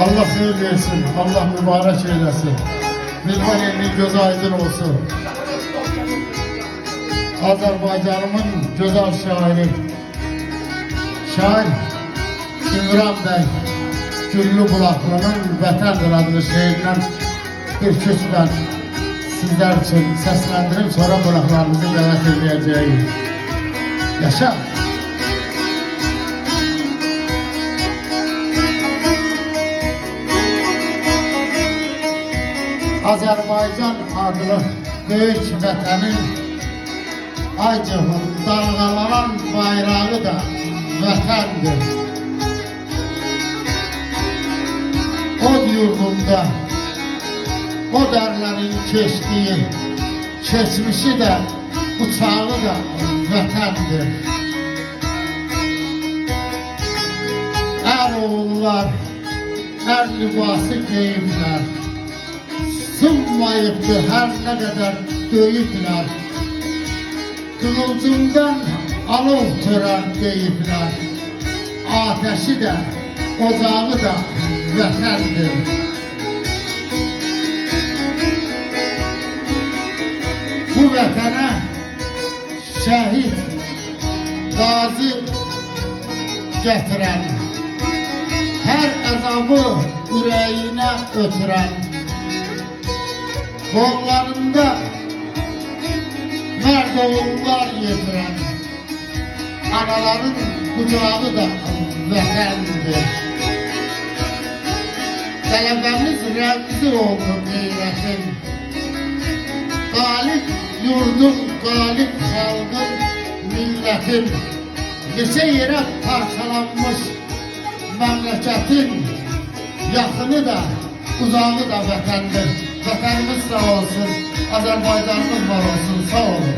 Allah hayır versin, Allah mübarek eylesin. Milvan elinin gözü aydın olsun. Azerbaycanımın güzel şairi, şair İmran Bey, Güllü Bulaqlı'nın Vətəndir adlı şehrinden bir küsben sizler için seslendirip sonra bulaqlarımızı davet edeceğiz. Yaşa! Azerbaycan adlı büyük vətənin acıhın dalgalanan bayrağı da vətəndir. Od yurdunda o derlerin keçtiği, keçmişi de uçağı da vətəndir. Oğullar her libası giyimler, sınmayıptı her ne kadar döyüpler. Kılıcımdan alov tören deyipler, ateşi de ocağı da vətəndir. Bu vətənə şəhid, qazi gətirən, her azabı yüreğine ötüren, kollarında merd oğullar yetiren, anaların kucağı da vətəndir. Tələbəmiz rəmzi oldu qeyrətin, galip yurdun, galip xalqın, milletin, neçə yerə parçalanmış memleketin yakını da uzağı da vətəndir. Vətənimiz sağ olsun, Azerbaycanımız var olsun, sağ olun.